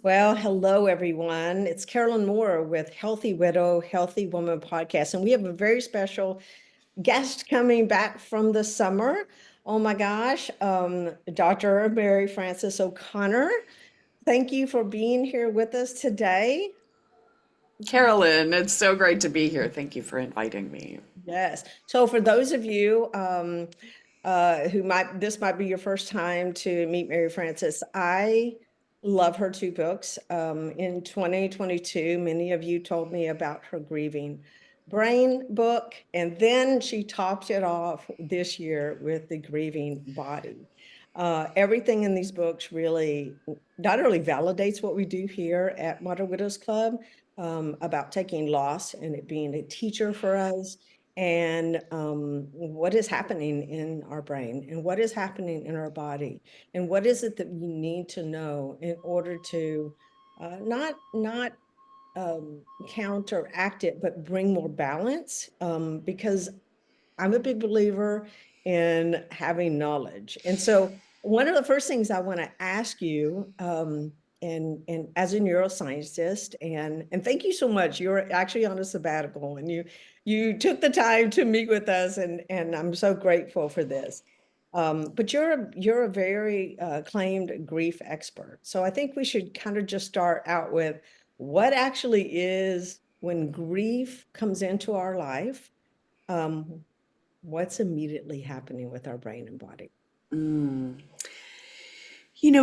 Well, hello, everyone. It's Carolyn Moor with Healthy Widow, Healthy Woman podcast. And we have a very special guest coming back from the summer. Oh my gosh, Dr. Mary Frances O'Connor. Thank you for being here with us today. Carolyn, it's so great to be here. Thank you for inviting me. Yes. So for those of you this might be your first time to meet Mary Frances, I love her two books. In 2022, many of you told me about her Grieving Brain book, and then she topped it off this year with the Grieving Body. Everything in these books really not only validates what we do here at Modern Widows Club, about taking loss and it being a teacher for us, and what is happening in our brain and what is happening in our body, and what is it that we need to know in order to not counteract it, but bring more balance, because I'm a big believer in having knowledge. And so one of the first things I want to ask you, and as a neuroscientist, and thank you so much. You're actually on a sabbatical, and you took the time to meet with us, and I'm so grateful for this. But you're a very acclaimed grief expert. So I think we should kind of just start out with what actually is when grief comes into our life. Um, what's immediately happening with our brain and body? Mm.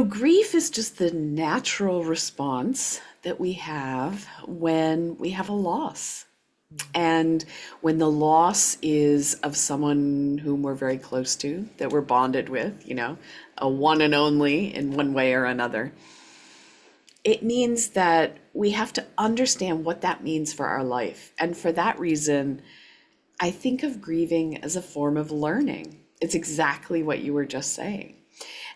Grief is just the natural response that we have when we have a loss. And when the loss is of someone whom we're very close to, that we're bonded with, a one and only in one way or another, it means that we have to understand what that means for our life. And for that reason, I think of grieving as a form of learning. It's exactly what you were just saying.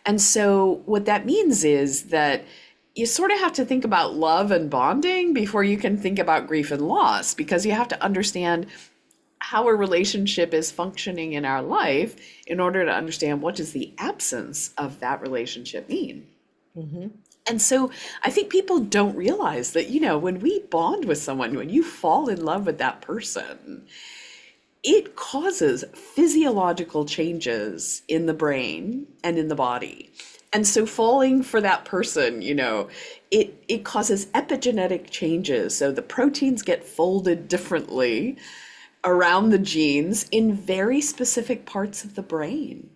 And so, what that means is that you sort of have to think about love and bonding before you can think about grief and loss, because you have to understand how a relationship is functioning in our life in order to understand what does the absence of that relationship mean. Mm-hmm. And so I think people don't realize that, when we bond with someone, when you fall in love with that person, it causes physiological changes in the brain and in the body. And so falling for that person, it causes epigenetic changes. So the proteins get folded differently around the genes in very specific parts of the brain.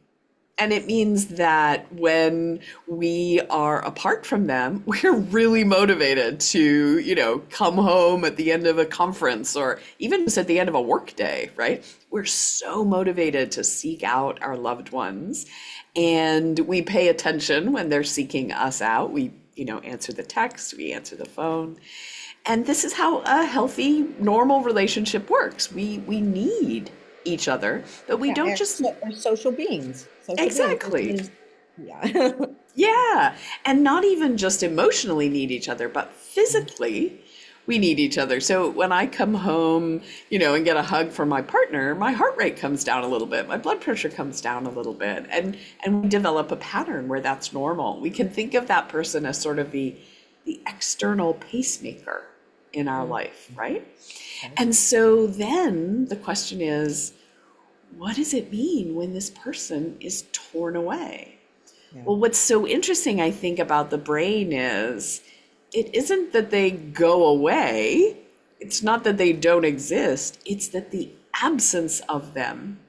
And it means that when we are apart from them, we're really motivated to, come home at the end of a conference or even just at the end of a work day, right? We're so motivated to seek out our loved ones. And we pay attention when they're seeking us out. We, answer the text, we answer the phone. And this is how a healthy, normal relationship works. We need each other, but we Yeah, don't and just we're social beings. Social beings, which exactly. means, yeah. Yeah. And not even just emotionally need each other, but physically we need each other. So when I come home, and get a hug from my partner, my heart rate comes down a little bit, my blood pressure comes down a little bit, and we develop a pattern where that's normal. We can think of that person as sort of the external pacemaker in our life, right? Okay. And so then the question is, what does it mean when this person is torn away? Yeah. Well, what's so interesting, I think, about the brain is it isn't that they go away. It's not that they don't exist. It's that the absence of them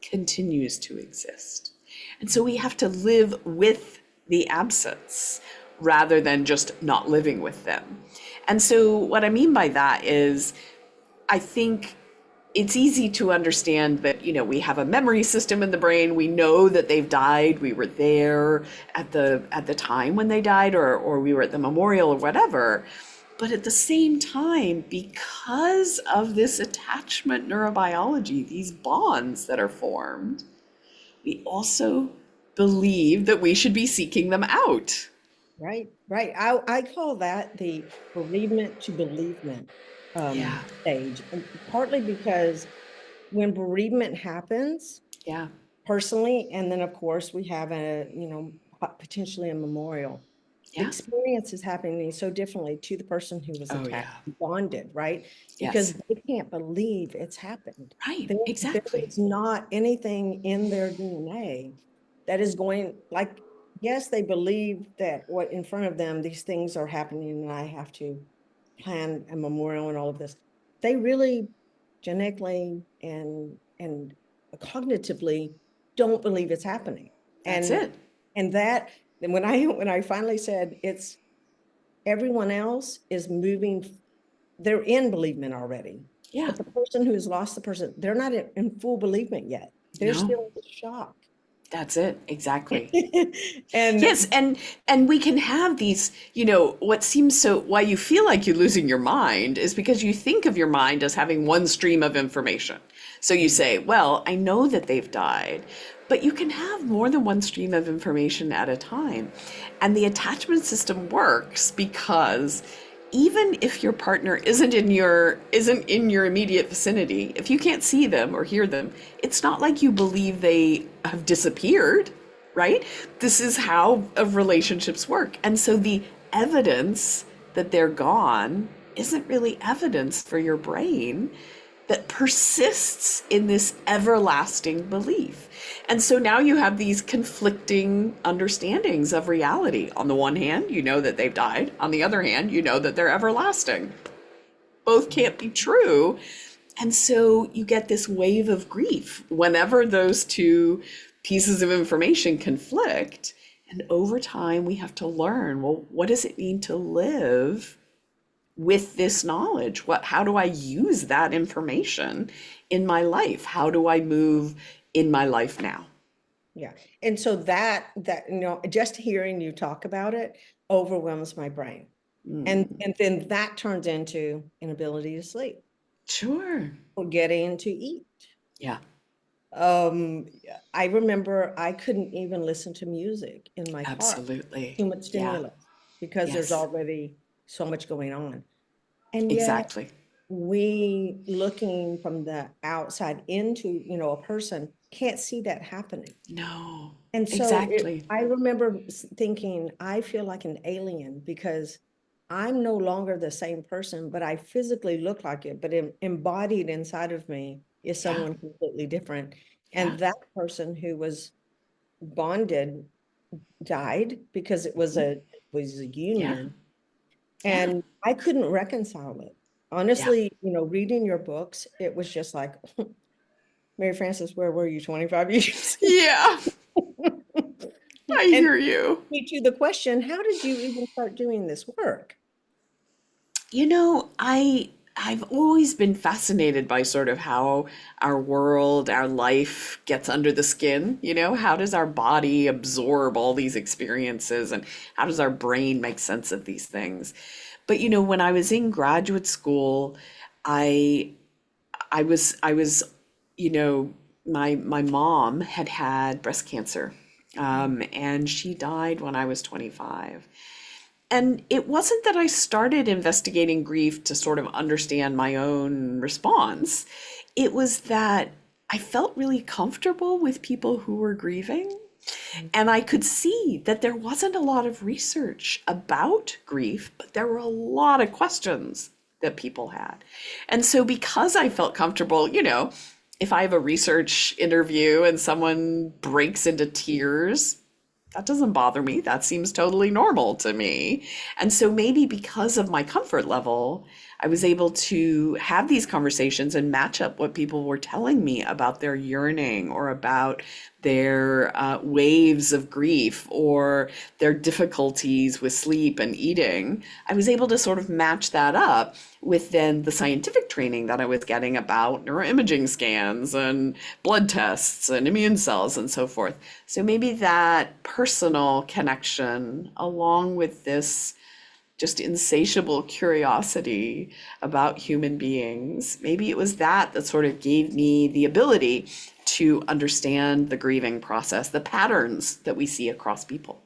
continues to exist. And so we have to live with the absence rather than just not living with them. And so what I mean by that is I think it's easy to understand that, we have a memory system in the brain. We know that they've died. We were there at the time when they died, or we were at the memorial or whatever. But at the same time, because of this attachment neurobiology, these bonds that are formed, we also believe that we should be seeking them out. Right, right. I call that the bereavement to believement Yeah, stage, and partly because when bereavement happens yeah, personally, and then of course we have potentially a memorial. Yeah. experience is happening so differently to the person who was Oh, attacked, yeah. bonded, right? Because Yes. they can't believe it's happened. Right. There Exactly. is not anything in their DNA that is going, like, yes, they believe that what in front of them, these things are happening and I have to plan a memorial and all of this. They really genetically and cognitively don't believe it's happening. That's And it. and that, and when I finally said it's everyone else is moving, they're in bereavement already. Yeah. But the person who has lost the person, they're not in full bereavement yet. They're No, still in shock. that's it. Exactly. Yes, And and we can have these, what seems so why you feel like you're losing your mind is because you think of your mind as having one stream of information. So you say, well, I know that they've died, but you can have more than one stream of information at a time. And the attachment system works because even if your partner isn't in your immediate vicinity, if you can't see them or hear them, it's not like you believe they have disappeared, right? This is how relationships work. And so the evidence that they're gone isn't really evidence for your brain that persists in this everlasting belief. And so now you have these conflicting understandings of reality. On the one hand, you know that they've died. On the other hand, you know that they're everlasting. Both can't be true. And so you get this wave of grief whenever those two pieces of information conflict. And over time, we have to learn, well, what does it mean to live with this knowledge? How do I use that information in my life? How do I move in my life now? yeah. And so that just hearing you talk about it overwhelms my brain. And then that turns into inability to sleep, Sure. forgetting to eat. Yeah. Um, I remember I couldn't even listen to music in my car, Absolutely. too much Yeah. stimulus, because there's Yes. already so much going on. And yet Exactly. we looking from the outside into, a person can't see that happening. No. And so Exactly. I remember thinking, I feel like an alien because I'm no longer the same person, but I physically look like it, but embodied inside of me is Yeah. someone completely different. Yeah. And that person who was bonded died because it was a Yeah. union. Yeah. And I couldn't reconcile it. Yeah. Honestly, reading your books, it was just like, Mary Frances, where were you 25 years Yeah. ago? I And hear you. me to the question, how did you even start doing this work? I've always been fascinated by sort of how our world, our life gets under the skin. How does our body absorb all these experiences and how does our brain make sense of these things? But when I was in graduate school, I I was, you know, my mom had breast cancer, and she died when I was 25. And it wasn't that I started investigating grief to sort of understand my own response. It was that I felt really comfortable with people who were grieving. And I could see that there wasn't a lot of research about grief, but there were a lot of questions that people had. And so, because I felt comfortable, if I have a research interview and someone breaks into tears, that doesn't bother me. That seems totally normal to me. And so maybe because of my comfort level, I was able to have these conversations and match up what people were telling me about their yearning or about their waves of grief or their difficulties with sleep and eating. I was able to sort of match that up with then the scientific training that I was getting about neuroimaging scans and blood tests and immune cells and so forth. So maybe that personal connection, along with this just insatiable curiosity about human beings, maybe it was that sort of gave me the ability to understand the grieving process, the patterns that we see across people.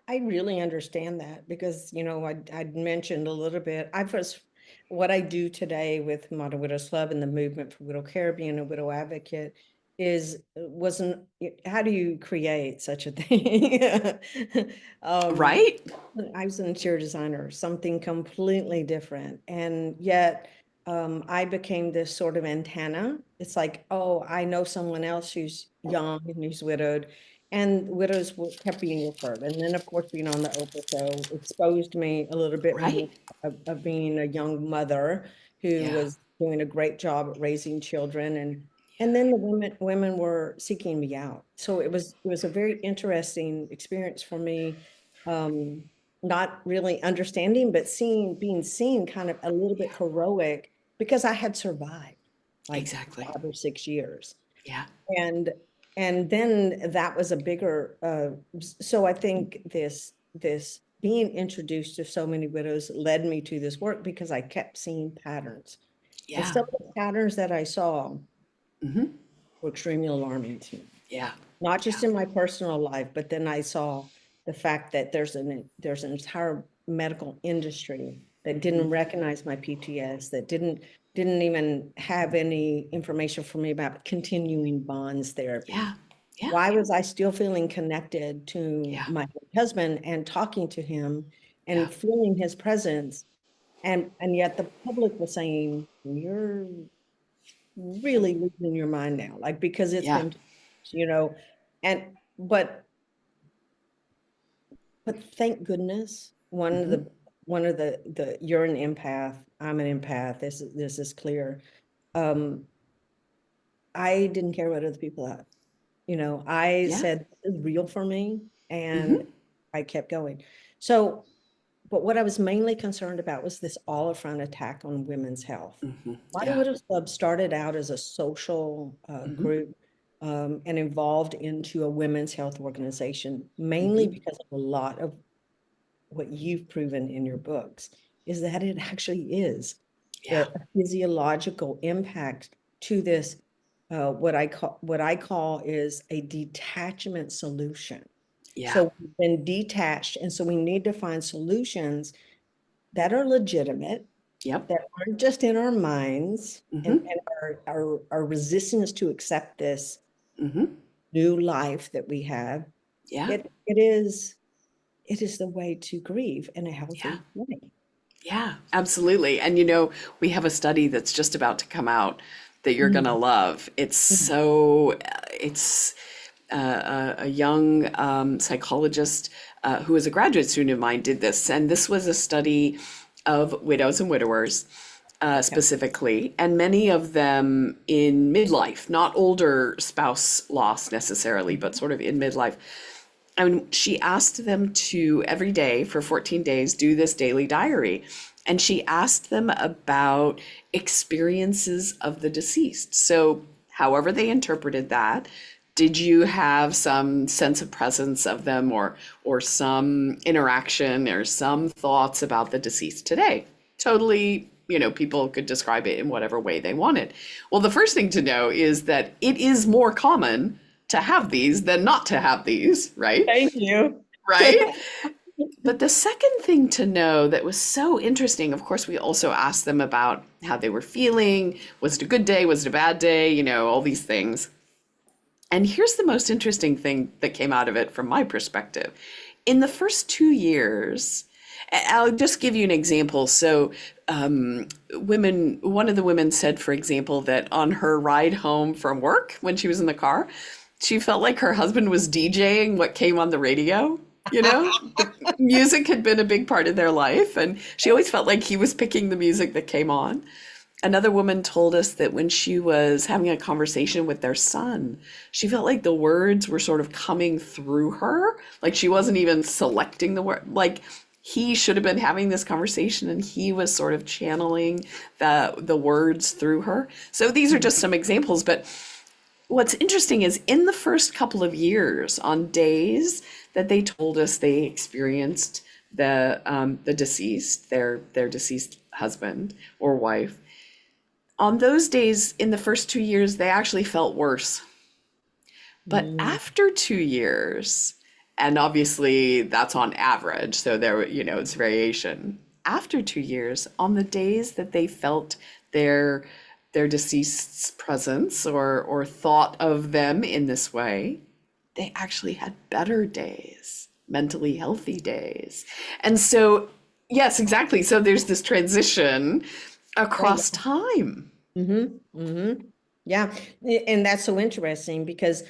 I really understand that because, I'd mentioned a little bit. What I do today with Modern Widows Club and the movement for widow care, being a widow advocate, wasn't, how do you create such a thing? Um, Right? I was an interior designer, something completely different. And yet I became this sort of antenna. It's like, oh, I know someone else who's young and who's widowed. And widows kept being referred. And then, of course, being on the Oprah show exposed me a little bit more Right? of being a young mother who Yeah. was doing a great job at raising children. And Yeah. then the women were seeking me out. So it was a very interesting experience for me. Um, Not really understanding, but being seen kind of a little bit Yeah. heroic because I had survived like Exactly. 5 or 6 years. Yeah. And and then that was a bigger so I think this being introduced to so many widows led me to this work because I kept seeing patterns. And Yeah. some of the patterns that I saw Hmm. were extremely alarming to me, Yeah. not Yeah. just in my personal life, but then I saw the fact that there's an entire medical industry that didn't Hmm. recognize my PTS, that didn't even have any information for me about continuing bonds therapy. Yeah. Yeah. Why was I still feeling connected to Yeah. my husband and talking to him Yeah. and feeling his presence? And yet the public was saying, you're really losing your mind now, like because it's Yeah. been, you know, and but thank goodness Hmm. one of the you're an empath, I'm an empath. This is clear. Um, I didn't care what other people thought. I Yeah. said this is real for me, and Hmm. I kept going. So, but what I was mainly concerned about was this all-around attack on women's health. Hmm. Body Yeah. Widows Club started out as a social Hmm. group and evolved into a women's health organization, mainly Hmm. because of a lot of what you've proven in your books is that it actually is Yeah. the physiological impact to this what I call is a detachment solution. Yeah. So we've been detached, and so we need to find solutions that are legitimate, Yep. that aren't just in our minds, and Hmm. our resistance to accept this Hmm. new life that we have. Yeah. It is the way to grieve in a Yeah. healthy way. Yeah, absolutely. And we have a study that's just about to come out that you're gonna Mhm. love. It's a young psychologist who is a graduate student of mine did this, and this was a study of widows and widowers Okay. specifically, and many of them in midlife, not older spouse loss necessarily, but Mhm. sort of in midlife. I mean, she asked them to every day for 14 days do this daily diary. And she asked them about experiences of the deceased. So, however they interpreted that, did you have some sense of presence of them, or some interaction or some thoughts about the deceased today? Totally, people could describe it in whatever way they wanted. Well, the first thing to know is that it is more common to have these than not to have these, right? Thank you. Right? But the second thing to know that was so interesting, of course, we also asked them about how they were feeling. Was it a good day? Was it a bad day? All these things. And here's the most interesting thing that came out of it from my perspective. In the first 2 years, I'll just give you an example. So, one of the women said, for example, that on her ride home from work, when she was in the car, she felt like her husband was DJing what came on the radio. The music had been a big part of their life, and she always felt like he was picking the music that came on. Another woman told us that when she was having a conversation with their son, she felt like the words were sort of coming through her. Like she wasn't even selecting the word. Like he should have been having this conversation and he was sort of channeling the words through her. So these are just some examples, but what's interesting is in the first couple of years, on days that they told us they experienced the deceased, their deceased husband or wife, on those days in the first 2 years, they actually felt worse. But Mm. after 2 years, and obviously that's on average, so it's variation. After 2 years, on the days that they felt their their deceased's presence or thought of them in this way, they actually had better days, mentally healthy days. And so, yes, exactly. So there's this transition Right. across time. Mm-hmm. Mm-hmm. Yeah. And that's so interesting because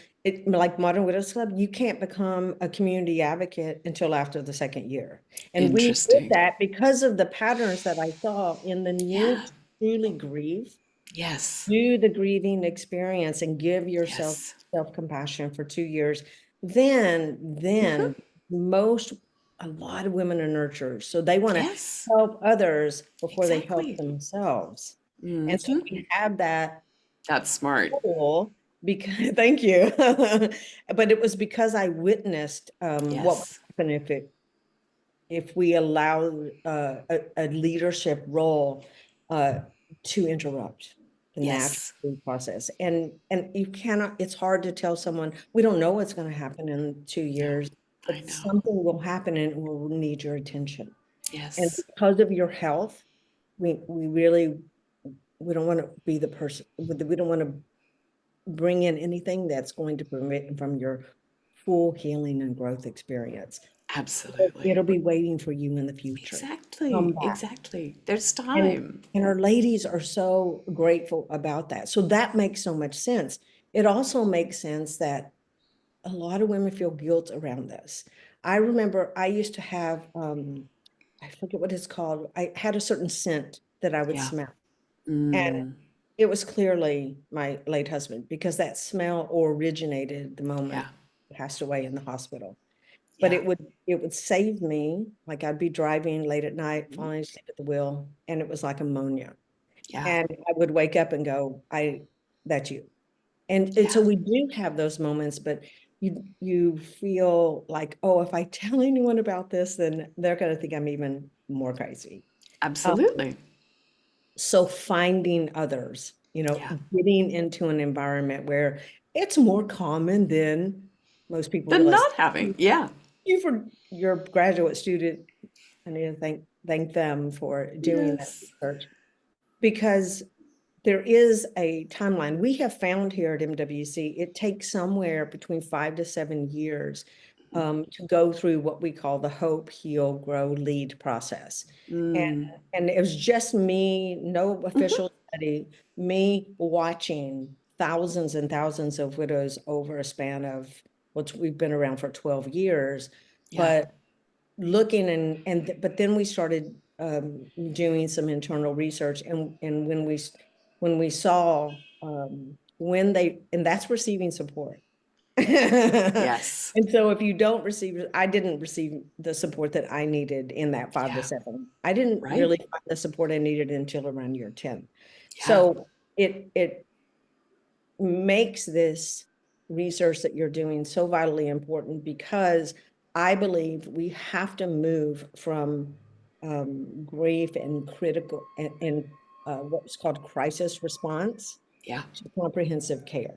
like Modern Widows Club, you can't become a community advocate until after the second year. And we did Interesting. that because of the patterns that I saw in the need Yeah. to truly grieve, Yes. do the grieving experience and give yourself Yes. self-compassion for 2 years. Then most, a lot of women are nurturers. So they want to Yes. help others before they help Exactly. themselves. And so Hmm. we have that That's smart. tool because, thank you. But it was because I witnessed what would Yes. happen if we allow a leadership role uh, to interrupt the natural Yes. process. And you cannot, it's hard to tell someone, we don't know what's going to happen in two No, years, I but know. something will happen and it will need your attention. And Yes. because of your health, we really, we don't want to be the person, we don't want to bring in anything that's going to prevent from your full healing and growth experience. It'll Absolutely. be waiting for you in the future. Come Exactly. back. Exactly. There's And time. and our ladies are so grateful about that. So that makes so much sense. It also makes sense that a lot of women feel guilt around this. I remember I used to have I forget what it's called. I had a certain scent that I would Yeah. smell. And Mm, it was clearly my late husband because that smell originated the moment yeah. he passed away in the hospital. But Yeah. it would save me. Like I'd be driving late at night, Mm, falling asleep at the wheel, and it was like ammonia. yeah. And I would wake up and go, that's you. And so Yeah. we do have those moments, but you feel like, oh, if I tell anyone about this, then they're going to think I'm even more crazy. Um, Absolutely. so finding others, Yeah. getting into an environment where it's more common than most people Than realize. not having. Yeah. You for your graduate student, I need to thank them for doing that Yes. research because there is a timeline. We have found here at MWC, it takes somewhere between 5 to 7 years to go through what we call the Hope, Heal, Grow, Lead process. And, Mm. and it was just me, no Hmm. official study, me watching thousands and thousands of widows over a span of, which we've been around for 12 years, Yeah. but looking but then we started doing some internal research and when we saw and that's receiving support. Yes. And so if you don't receive, I didn't receive the support that I needed in that five to Yeah. seven. I didn't Right. really find the support I needed until around year 10. Yeah. So it makes this research that you're doing so vitally important because I believe we have to move from grief and critical and what's called crisis response Yeah. to comprehensive care.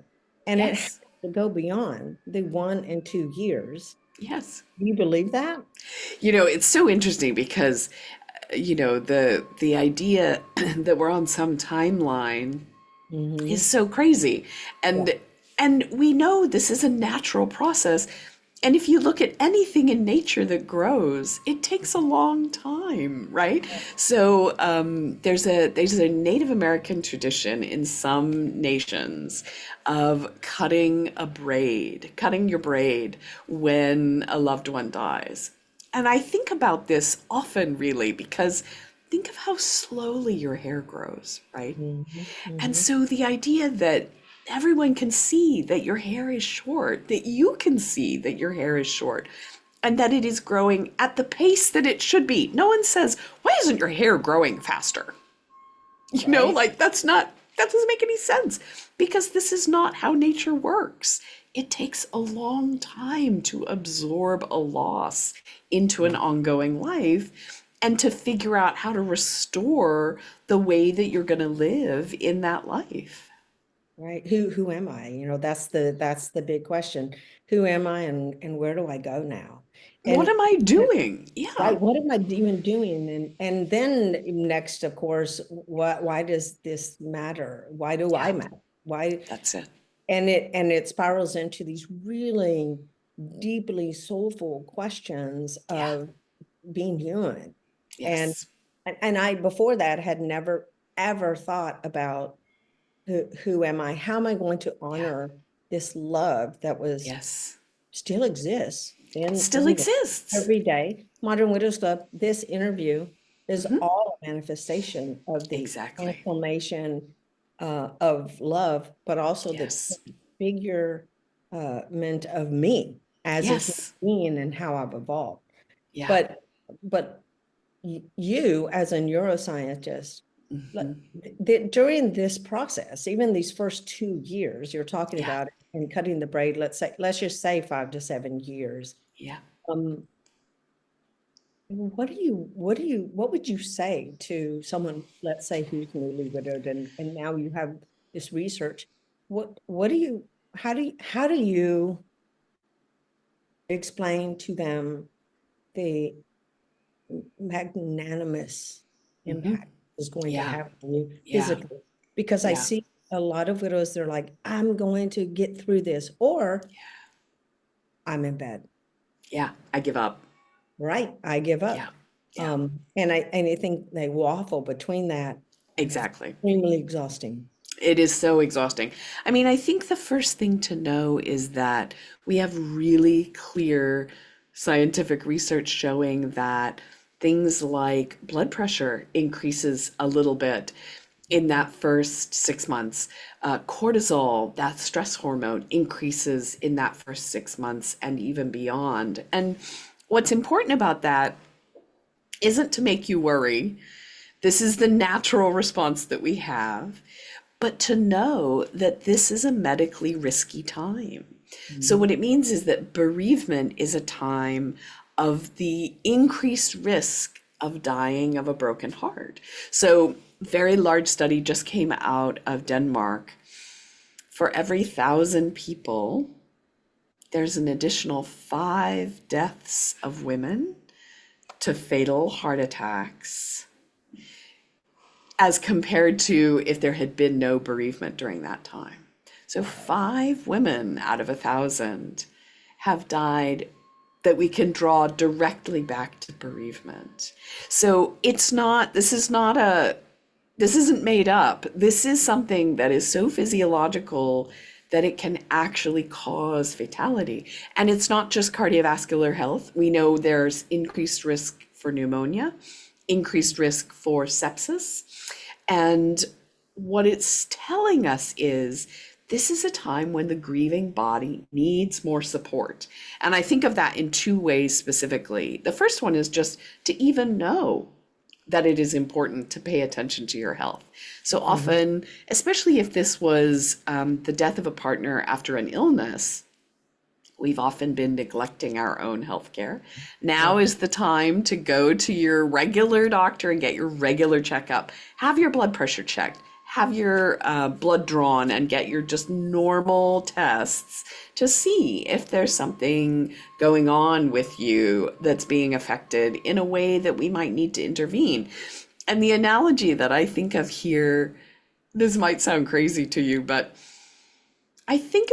And it has Yes. to go beyond the 1 and 2 years. Yes. Do you believe that? It's so interesting because, the idea that we're on some timeline is Mm-hmm. so crazy. Yeah. And we know this is a natural process. And if you look at anything in nature that grows, it takes a long time, right? So there's a Native American tradition in some nations of cutting your braid when a loved one dies. And I think about this often, really, because think of how slowly your hair grows, right? Mm-hmm. And Mm-hmm. so the idea that everyone can see that your hair is short, that you can see that your hair is short, and that it is growing at the pace that it should be. No one says, why isn't your hair growing faster? Right. Like that doesn't make any sense because this is not how nature works. It takes a long time to absorb a loss into an ongoing life and to figure out how to restore the way that you're going to live in that life. Right. Who am I? That's the big question. Who am I and where do I go now? What am I doing? Right, Yeah. what am I even doing? And then next, of course, why does this matter? Why do I Yeah. matter? Why? That's it. And it spirals into these really deeply soulful questions Yeah. of being human. And Yes. and I before that had never ever thought about who am I? How am I going to Yeah. honor this love that was Yes. still exists Still in exists. every day? Modern Widows Club, this interview is Hmm. all a manifestation of the Exactly. transformation of love, but also the Yes. figure meant of me as a human Yes. being and how I've evolved. Yeah. But but you as a neuroscientist, Hmm. during this process, even these first 2 years you're talking Yeah. about and cutting the braid, let's just say 5 to 7 years. Yeah. Um, what would you say to someone, let's say, who's newly widowed and now you have this research? What do you how do you explain to them the magnanimous Hmm. impact is going to Yeah. have on you Yeah. physically? Because I Yeah. see a lot of widows, they're like, I'm going to get through this, or I'm in bed, Yeah. I give up. right? I give Yeah. up. Yeah. And I think they waffle between that, and it's Exactly. extremely exhausting. It is so exhausting. I mean, I think the first thing to know is that we have really clear scientific research showing that things like blood pressure increases a little bit in that first 6 months. Cortisol, that stress hormone, increases in that first 6 months and even beyond. And what's important about that isn't to make you worry. This is the natural response that we have, but to know that this is a medically risky time. So, Mhm. what it means is that bereavement is a time of the increased risk of dying of a broken heart. So, very large study just came out of Denmark. For every 1,000 people, there's an additional 5 deaths of women to fatal heart attacks as compared to if there had been no bereavement during that time. So 5 women out of 1,000 have died that we can draw directly back to bereavement. So this isn't made up. This is something that is so physiological that it can actually cause fatality. And it's not just cardiovascular health. We know there's increased risk for pneumonia, increased risk for sepsis. And what it's telling us is this is a time when the grieving body needs more support. And I think of that in 2 ways specifically. The first one is just to even know that it is important to pay attention to your health. So Mhm. often, especially if this was the death of a partner after an illness, we've often been neglecting our own health care. Now Yeah. is the time to go to your regular doctor and get your regular checkup. Have your blood pressure checked. Have your blood drawn and get your just normal tests to see if there's something going on with you that's being affected in a way that we might need to intervene. And the analogy that I think of here, this might sound crazy to you, but I think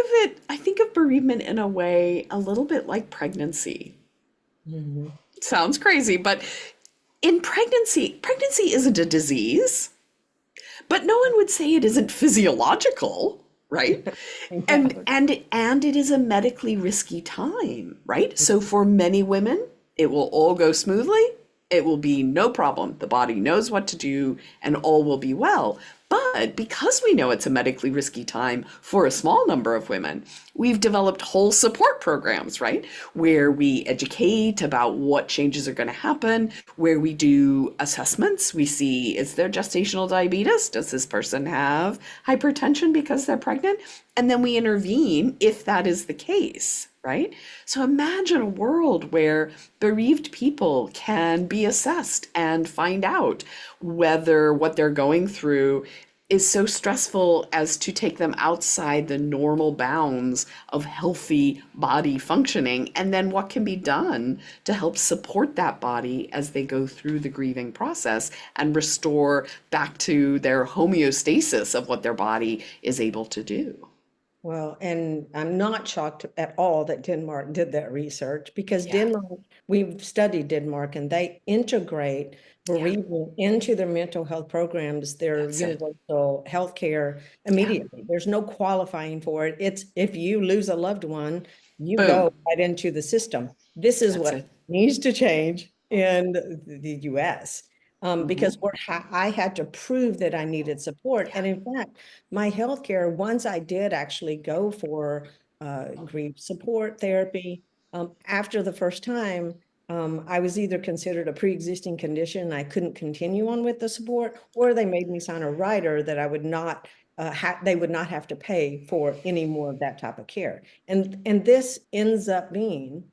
of bereavement in a way a little bit like pregnancy. Mhm. It sounds crazy, but in pregnancy isn't a disease, but no one would say it isn't physiological, right? And Yeah. and and it is a medically risky time, right? So for many women, it will all go smoothly. It will be no problem. The body knows what to do and all will be well. But because we know it's a medically risky time for a small number of women, we've developed whole support programs, right? Where we educate about what changes are going to happen, where we do assessments. We see, is there gestational diabetes? Does this person have hypertension because they're pregnant? And then we intervene if that is the case, right? So imagine a world where bereaved people can be assessed and find out whether what they're going through is so stressful as to take them outside the normal bounds of healthy body functioning. And then what can be done to help support that body as they go through the grieving process and restore back to their homeostasis of what their body is able to do. Well, and I'm not shocked at all that Denmark did that research because Yeah, Denmark, we've studied Denmark and they integrate yeah, bereavement into their mental health programs, their that's it. universal health care Yeah, immediately. There's no qualifying for it. It's if you lose a loved one, you boom, go right into the system. This is that's what it. needs to change in the US. Hmm. Because I had to prove that I needed support. Yeah, And in fact, my healthcare, once I did actually go for grief support therapy, after the first time, I was either considered a pre-existing condition, I couldn't continue on with the support, or they made me sign a rider that I would not they would not have to pay for any more of that type of care. And this ends up being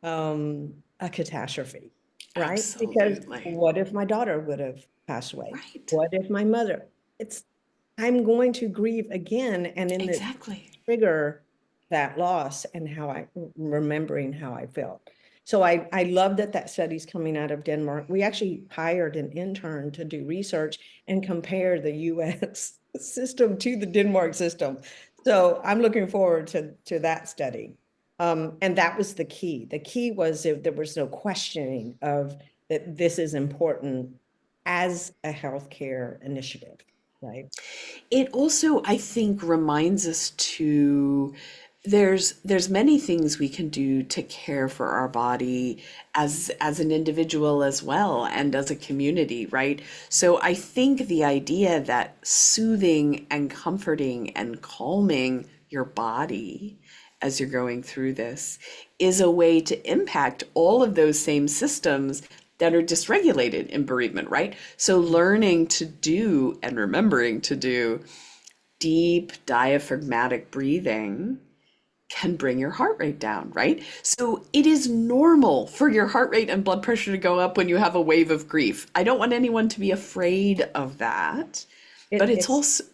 a catastrophe, right? Because absolutely. what if my daughter would have passed away? Right. What if my mother? It's I'm going to grieve again, and in the Exactly. trigger that loss and how I remembering how I felt. So I love that that study's coming out of Denmark. We actually hired an intern to do research and compare the US system to the Denmark system. So I'm looking forward to that study. And that was the key. The key was there was no questioning of that this is important as a healthcare initiative, right? It also, I think, reminds us to there's many things we can do to care for our body as an individual as well and as a community, right? So I think the idea that soothing and comforting and calming your body as you're going through this is a way to impact all of those same systems that are dysregulated in bereavement, right? So learning to do and remembering to do deep diaphragmatic breathing can bring your heart rate down, right? So it is normal for your heart rate and blood pressure to go up when you have a wave of grief. I don't want anyone to be afraid of that, but It, it's it's also,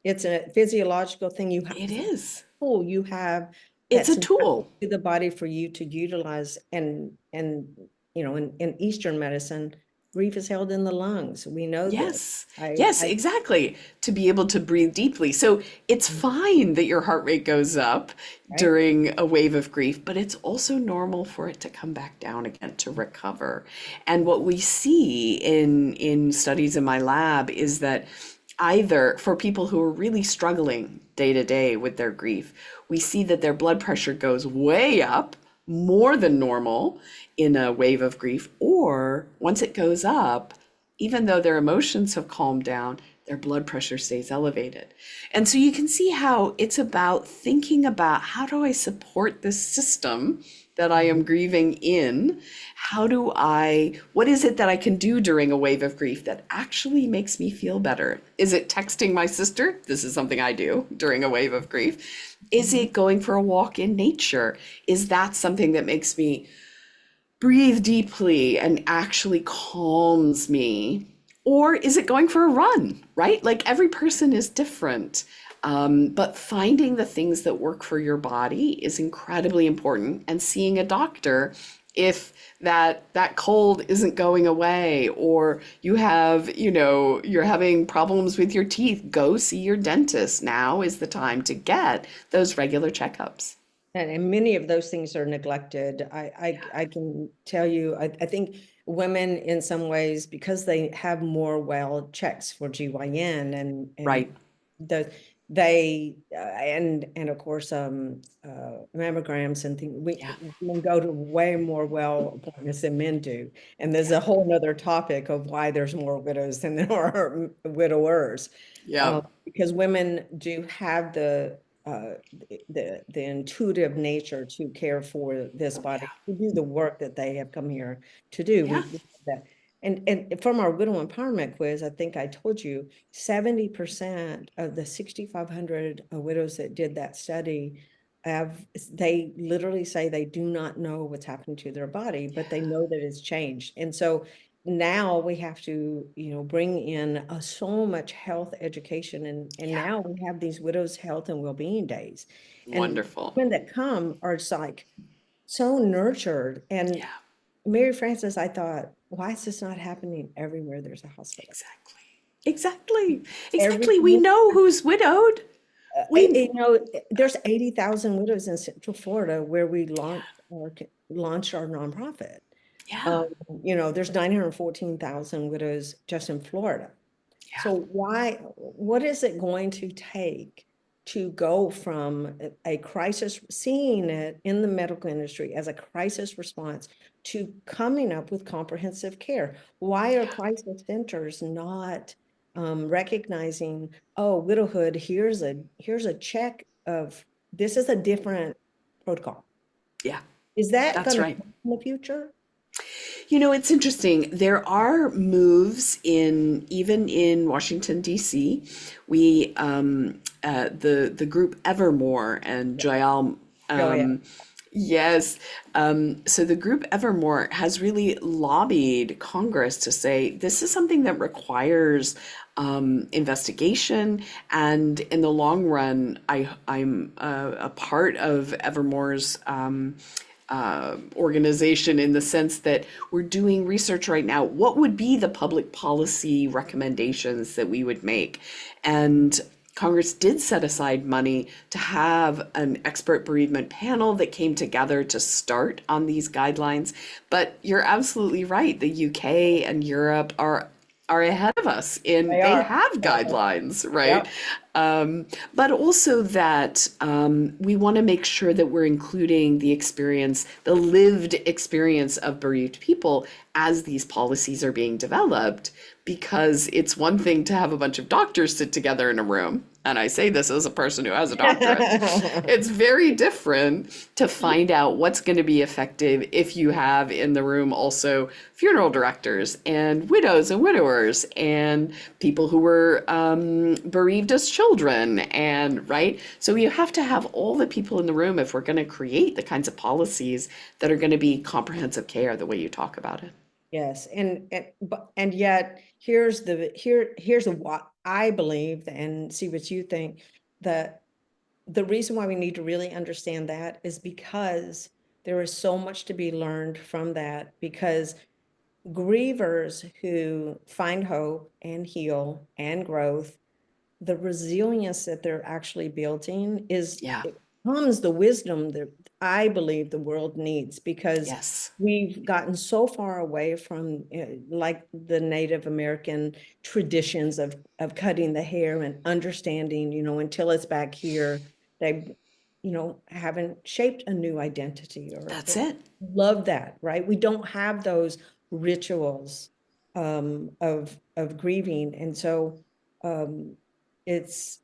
it's a physiological thing. You have it is. tool you have It's a that's natural tool. to the body for you to utilize. And in Eastern medicine, grief is held in the lungs. We know this. Yes. I Yes, I exactly. To be able to breathe deeply. So it's fine that your heart rate goes up right. during a wave of grief, but it's also normal for it to come back down again to recover. And what we see in studies in my lab is that either for people who are really struggling day to day with their grief, we see that their blood pressure goes way up, more than normal in a wave of grief, or once it goes up, even though their emotions have calmed down, their blood pressure stays elevated. And so you can see how it's about thinking about how do I support this system that I am grieving in? What is it that I can do during a wave of grief that actually makes me feel better? Is it texting my sister? This is something I do during a wave of grief. Is Mhm. it going for a walk in nature? Is that something that makes me breathe deeply and actually calms me? Or is it going for a run, right? Like every person is different. But finding the things that work for your body is incredibly important, and seeing a doctor if that cold isn't going away, or you're having problems with your teeth, go see your dentist. Now is the time to get those regular checkups. And many of those things are neglected. I can tell you, I think women in some ways, because they have more well checks for GYN and Right. the and of course mammograms and things, we Yeah. women go to way more well appointments than men do. And there's a whole nother topic of why there's more widows than there are widowers. Yeah. Because women do have uh, the intuitive nature to care for this Oh body, yeah. to do the work that they have come here to do. Yeah. We have that. And from our widow empowerment quiz, I think I told you 70% of the 6,500 widows that did that study have, they literally say they do not know what's happened to their body, but they know that it's changed. And so now we have to, bring in so much health education, and Yeah. now we have these widows' health and well-being days, and Wonderful. women that come are just like so nurtured. And Yeah. Mary Frances, I thought, why is this not happening everywhere there's a hospital? Exactly. Exactly. Every Exactly. We community, know who's widowed. We, there's 80,000 widows in Central Florida where we launched our nonprofit. yeah. Um, there's 914,000 widows just in Florida. Yeah. So what is it going to take to go from a crisis, seeing it in the medical industry as a crisis response, to coming up with comprehensive care? Why are crisis centers not recognizing, oh, widowhood, here's a check of, this is a different protocol. Yeah. Is that That's going to right. happen in the future? It's interesting. There are moves even in Washington, D.C. The group Evermore and Joyal, Oh, yeah. yes. So the group Evermore has really lobbied Congress to say this is something that requires investigation, and in the long run, I'm a part of Evermore's organization, in the sense that we're doing research right now. What would be the public policy recommendations that we would make? And Congress did set aside money to have an expert bereavement panel that came together to start on these guidelines. But you're absolutely right. The UK and Europe are ahead of us, in They they are. have guidelines, right? Yep. But also that we want to make sure that we're including the lived experience of bereaved people as these policies are being developed, because it's one thing to have a bunch of doctors sit together in a room. And I say this as a person who has a doctorate. It's very different to find out what's going to be effective if you have in the room also funeral directors and widows and widowers and people who were bereaved as children, and right. So you have to have all the people in the room if we're going to create the kinds of policies that are going to be comprehensive care the way you talk about it. Yes, and yet here's what I believe, and see what you think. That the reason why we need to really understand that is because there is so much to be learned from that, because grievers who find hope and heal and growth, the resilience that they're actually building Yeah. it comes the wisdom that I believe the world needs, because Yes. we've gotten so far away from like the Native American traditions of cutting the hair and understanding, until it's back here, they, haven't shaped a new identity, That's or it. love that, right? We don't have those rituals of grieving. And so um it's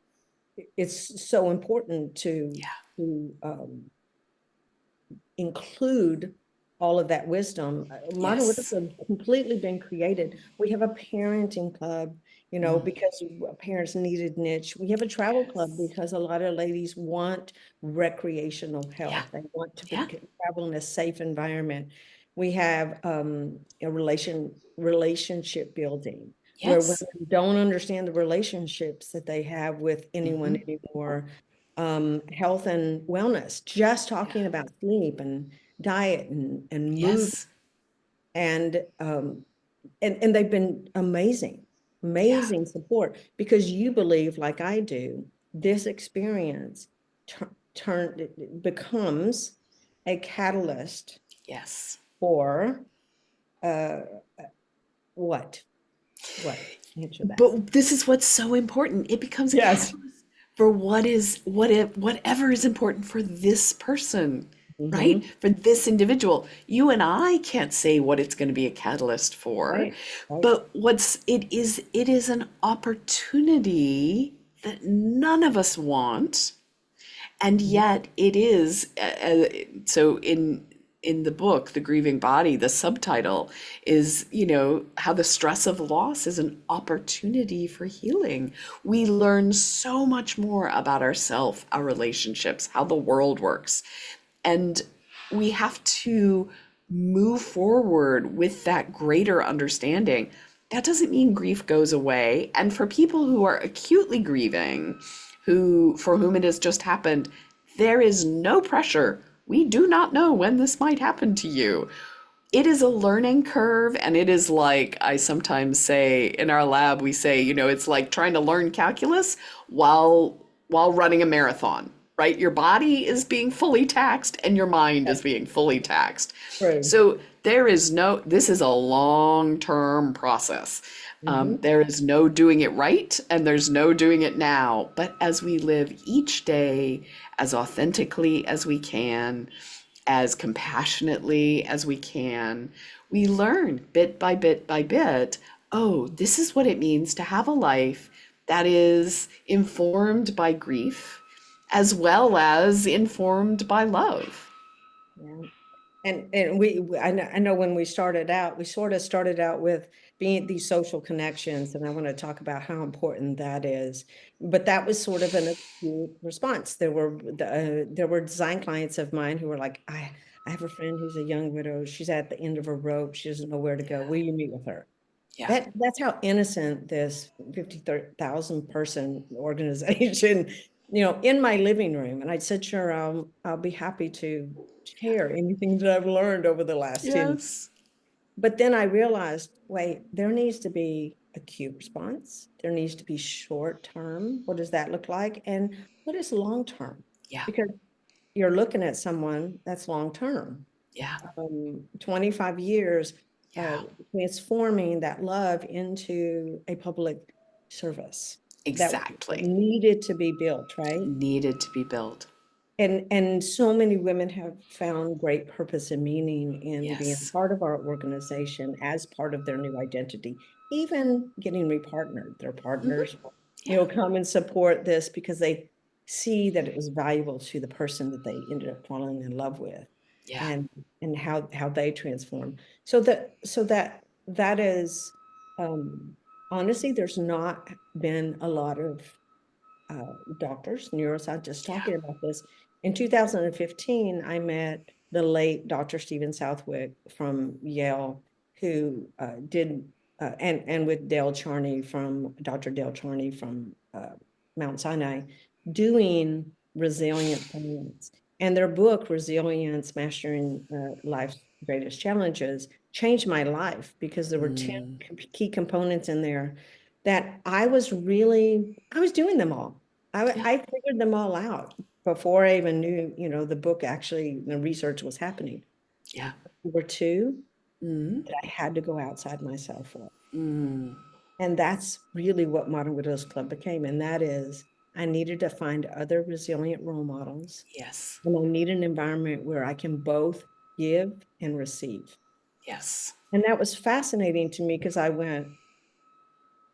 it's so important to Yeah. include all of that wisdom. Modern Yes. Wisdom have completely been created. We have a parenting club, because parents needed niche. We have a travel club Yes. because a lot of ladies want recreational Yeah. health. They want to Yeah. travel in a safe environment. We have a relationship building, where women Yes. don't understand the relationships that they have with anyone Hmm. anymore. Health and wellness, just Yeah. talking about sleep and diet and mood, Yes. and and they've been amazing, Yeah. amazing support, because you believe, like I do, this experience becomes a catalyst Yes. for uh what what answer that. But this is what's so important. It becomes a Yes. catalyst for whatever is important for this person, right? Mm-hmm. For this individual. You and I can't say what it's going to be a catalyst for, Right, right. but it is an opportunity that none of us want, and Mhm. yet it is so in the book The Grieving Body, the subtitle is, how the stress of loss is an opportunity for healing. We learn so much more about ourselves, our relationships, how the world works, and we have to move forward with that greater understanding, that doesn't mean grief goes away. And for people who are acutely grieving, who for whom it has just happened, there is no pressure. We do not know when this might happen to you. It is a learning curve, and it is like I sometimes say in our lab, we say, it's like trying to learn calculus while running a marathon, right? Your body is being fully taxed and your mind is being fully taxed. True. So this is a long-term process. Mhm. There is no doing it right and there's no doing it now. But as we live each day as authentically as we can, as compassionately as we can, we learn bit by bit by bit, oh, this is what it means to have a life that is informed by grief as well as informed by love. Yeah. And I know when we started out, we sort of started out with being these social connections, and I want to talk about how important that is. But that was sort of an acute response. There were design clients of mine who were like, I have a friend who's a young widow. She's at the end of her rope. She doesn't know where to go. Will you meet with her? Yeah. That's how innocent this 50,000 person organization, in my living room. And I said, sure, I'll be happy to share anything that I've learned over the last 10 years. Yes. But then I realized, wait, there needs to be acute response. There needs to be short term. What does that look like? And what is long term? Yeah. Because you're looking at someone that's long term. Yeah. 25 years, uh, Yeah. transforming that love into a public service that Exactly. needed to be built, right? Needed to be built. And so many women have found great purpose and meaning in being Yes. part of our organization as part of their new identity, even getting repartnered. Their partners, Yeah. come and support this because they see that it was valuable to the person that they ended up falling in love with, Yeah. and how they transform. So that is, honestly, there's not been a lot of doctors, neuroscientists Yeah. talking about this. In 2015, I met the late Dr. Stephen Southwick from Yale, who did, and with Dr. Dale Charney from Mount Sinai, doing resilient science. And their book, Resilience, Mastering Life's Greatest Challenges, changed my life because there were 10 key components in there that I was doing them all. Yeah. I figured them all out before I even knew, the book actually, the research was happening. Yeah. Number two, Mm. that I had to go outside myself for. Mm. And that's really what Modern Widows Club became. And that is, I needed to find other resilient role models. Yes. And I need an environment where I can both give and receive. Yes. And that was fascinating to me because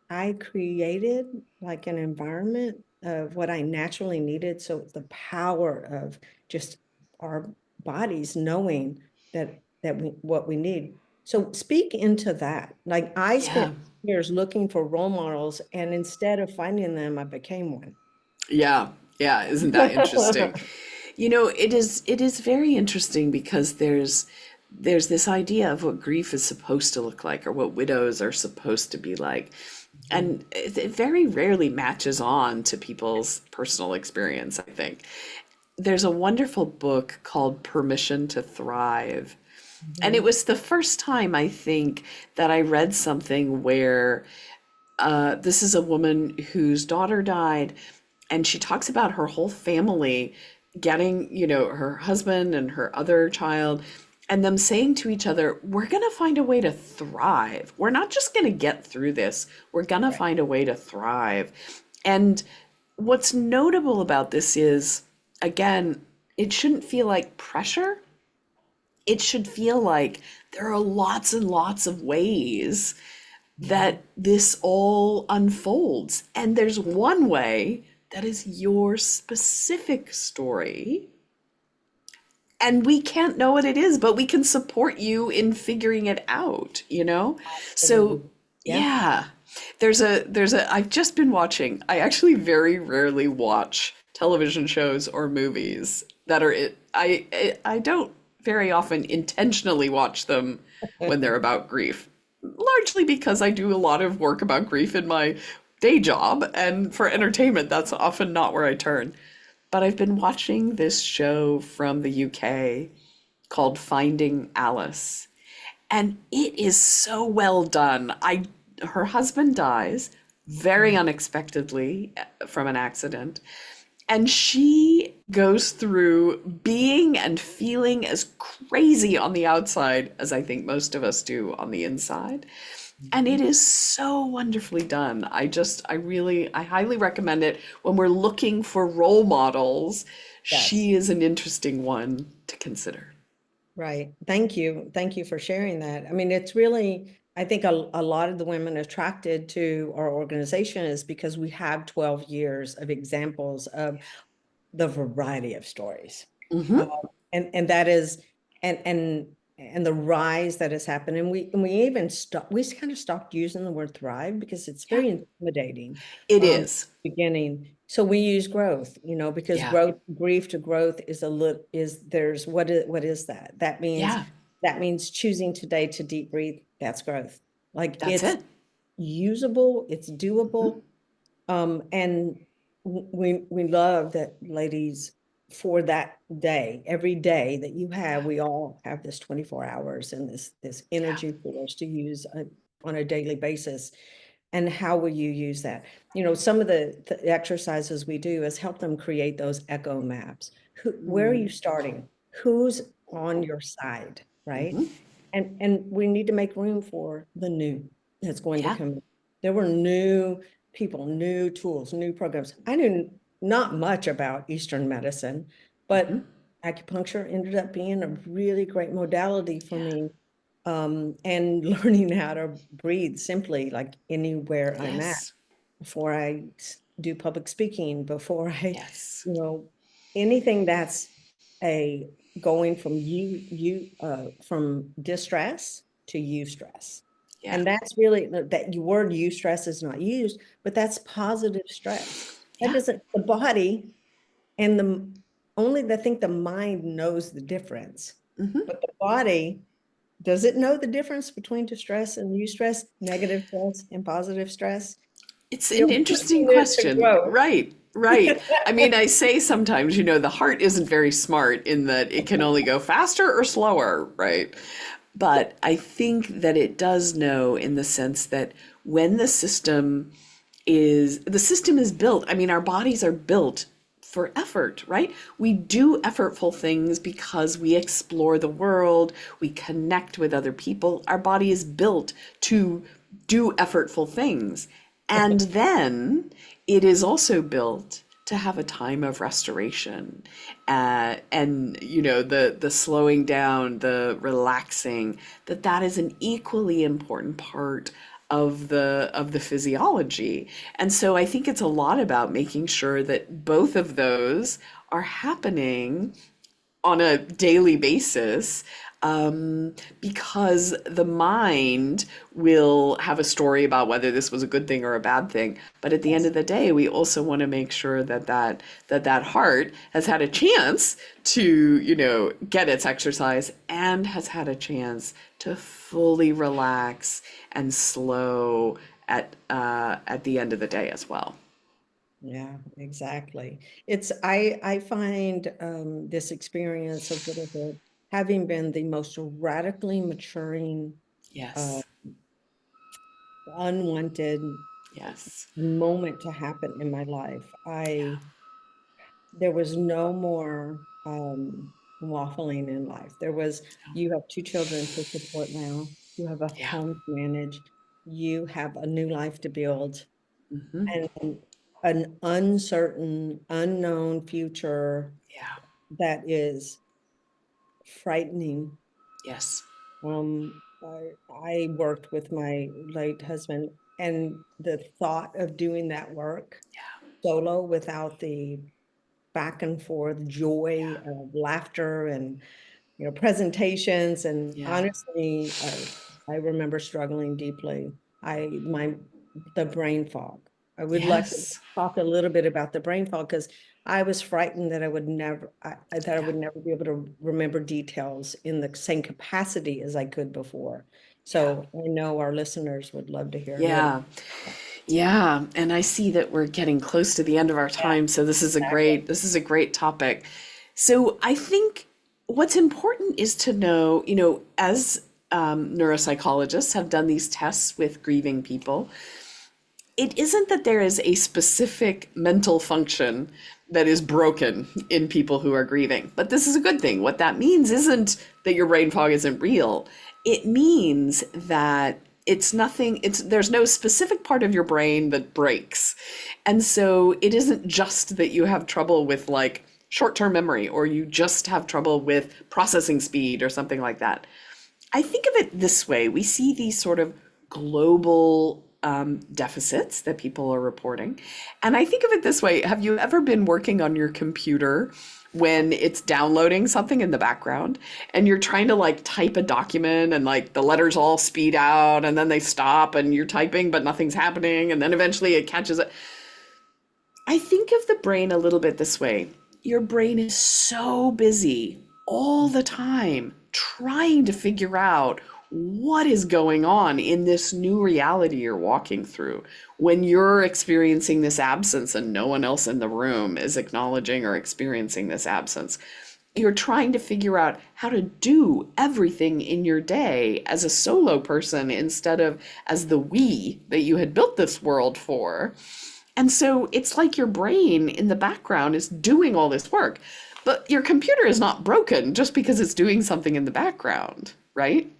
I created like an environment of what I naturally needed. So it's the power of just our bodies knowing what we need. So speak into that. Like I Yeah. spent years looking for role models, and instead of finding them, I became one. Yeah. Yeah. Isn't that interesting? It is very interesting because there's this idea of what grief is supposed to look like or what widows are supposed to be like. And it very rarely matches on to people's personal experience, I think. There's a wonderful book called Permission to Thrive. And it Mhm. was the first time I think that I read something where this is a woman whose daughter died, and she talks about her whole family getting, her husband and her other child, and them saying to each other, we're going to find a way to thrive. We're not just going to get through this, we're going to Right. find a way to thrive. And what's notable about this is, again, it shouldn't feel like pressure. It should feel like there are lots and lots of ways Mhm. that this all unfolds. And there's one way that is your specific story. And we can't know what it is, but we can support you in figuring it out? So, Absolutely. Yeah. yeah. I've just been watching, I actually very rarely watch television shows or movies that are, I don't very often intentionally watch them when they're about grief, largely because I do a lot of work about grief in my day job, and for entertainment, that's often not where I turn. But I've been watching this show from the UK called Finding Alice, and it is so well done. Her husband dies very unexpectedly from an accident, and she goes through being and feeling as crazy on the outside as I think most of us do on the inside. And it is so wonderfully done. I highly recommend it when we're looking for role models. Yes. She is an interesting one to consider. Right. Thank you. Thank you for sharing that. I mean, it's really, I think a lot of the women attracted to our organization is because we have 12 years of examples of the variety of stories. Uh, Hmm. and that is, and the rise that has happened. And we even stopped, we kind of stopped using the word thrive because it's Yeah, very intimidating it is. beginning. So we use growth, because Yeah, growth, grief to growth is a little, is there's, what is that? yeah, That means choosing today to deep breathe. That's growth. Like that's it's it. usable, it's Hmm. doable. And we love that, ladies, for that day, every day that you have, we all have this 24 hours and this Yeah, energy force to use on a daily basis. And how will you use that? Some of the exercises we do is help them create those echo maps. Where are you starting? Who's on your side, right? And we need to make room for the new that's going to yeah, come. There were new people, new tools, new programs. I knew not much about Eastern medicine, but acupuncture ended up being a really great modality for yeah. me. And learning how to breathe simply, like anywhere I'm at, Yes, before I do public speaking, before I, yes, you know, anything that's a going from from distress to eustress. yeah, And that's really that word eustress is not used, but that's positive stress. That yeah. doesn't, the body and I think the mind knows the difference, but the body, does it know the difference between distress and eustress, negative stress and positive stress? It's You're an interesting pushing it to question. grow. Right, right. I mean, I say sometimes, the heart isn't very smart in that it can only go faster or slower, right? But I think that it does know in the sense that when the system is built, I mean, our bodies are built for effort, right? We do effortful things because we explore the world, we connect with other people. Our body is built to do effortful things. And then it is also built to have a time of restoration, and the slowing down, the relaxing, that is an equally important part of the physiology. And so I think it's a lot about making sure that both of those are happening on a daily basis, because the mind will have a story about whether this was a good thing or a bad thing. But at the end Yes. of the day, we also want to make sure that heart has had a chance to, get its exercise and has had a chance to fully relax and slow at the end of the day as well. Yeah, exactly. I find this experience of widowhood having been the most radically maturing, uh, Yes. unwanted Yes. moment to happen in my life. There was no more waffling in life. You have two children to support now, you have a Yeah. home to manage, you have a new life to build, Hmm. and an uncertain, unknown future Yeah. that is frightening. Yes. I worked with my late husband, and the thought of doing that work solo without the back and forth joy of laughter and presentations, and Yeah. honestly, I remember struggling deeply. The brain fog. I would like to Yes. talk a little bit about the brain fog, because I was frightened that I would never be able to remember details in the same capacity as I could before. Yeah. So I know our listeners would love to hear a little Yeah. bit. Yeah, and I see that we're getting close to the end of our Yeah, time, so exactly. this is a great topic. So I think what's important is to know, as neuropsychologists have done these tests with grieving people, it isn't that there is a specific mental function that is broken in people who are grieving, but this is a good thing. What that means isn't that your brain fog isn't real. It means that there's no specific part of your brain that breaks. And so it isn't just that you have trouble with like short-term memory or you just have trouble with processing speed or something like that. I think of it this way. We see these sort of global deficits that people are reporting. And I think of it this way. Have you ever been working on your computer when it's downloading something in the background and you're trying to like type a document and like the letters all speed out and then they stop and you're typing but nothing's happening and then eventually it catches it? I think of the brain a little bit this way. Your brain is so busy all the time trying to figure out what is going on in this new reality you're walking through when you're experiencing this absence and no one else in the room is acknowledging or experiencing this absence. You're trying to figure out how to do everything in your day as a solo person instead of as the we that you had built this world for. And so it's like your brain in the background is doing all this work, but your computer is not broken just because it's doing something in the background, right?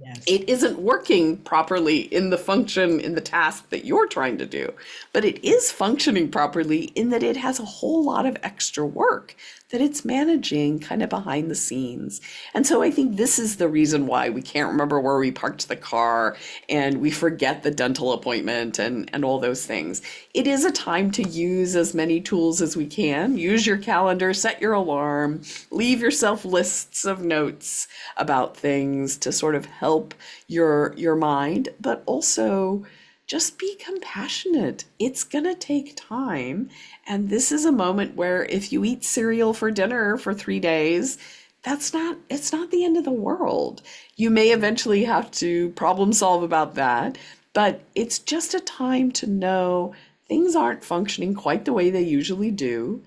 Yes. It isn't working properly in the function, in the task that you're trying to do, but it is functioning properly in that it has a whole lot of extra work that it's managing kind of behind the scenes. And so I think this is the reason why we can't remember where we parked the car and we forget the dental appointment and all those things. It is a time to use as many tools as we can. Use your calendar, set your alarm, leave yourself lists of notes about things to sort of help your mind, but also just be compassionate. It's gonna take time. And this is a moment where if you eat cereal for dinner for 3 days, it's not the end of the world. You may eventually have to problem solve about that, but it's just a time to know things aren't functioning quite the way they usually do,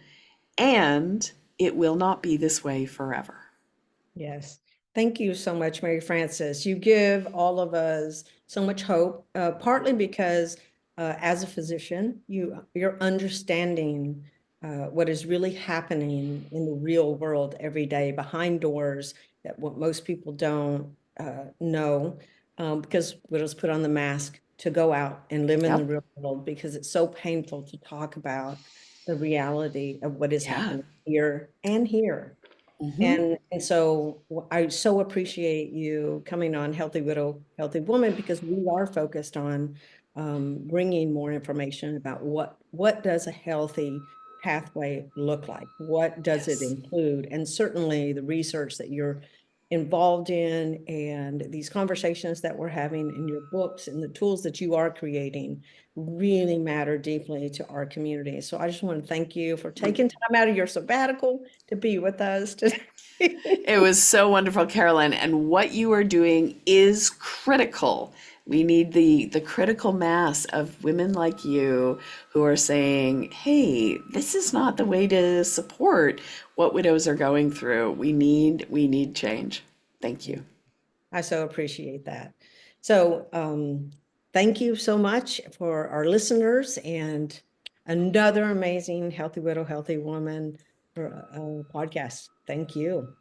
and it will not be this way forever. Yes. Thank you so much, Mary Frances. You give all of us so much hope, partly because as a physician, you're understanding what is really happening in the real world every day behind doors that what most people don't know, because widows put on the mask to go out and live in the Yep. real world because it's so painful to talk about the reality of what is Yeah. happening here and here. Hmm. And so I so appreciate you coming on Healthy Widow, Healthy Woman, because we are focused on bringing more information about what does a healthy pathway look like? What does it Yes. include? And certainly the research that you're involved in and these conversations that we're having in your books and the tools that you are creating really matter deeply to our community. So I just want to thank you for taking time out of your sabbatical to be with us today. It was so wonderful, Carolyn. And what you are doing is critical. We need the critical mass of women like you who are saying, hey, this is not the way to support what widows are going through. We need change. Thank you. I so appreciate that. So thank you so much for our listeners and another amazing Healthy Widow, Healthy Woman podcast. Thank you.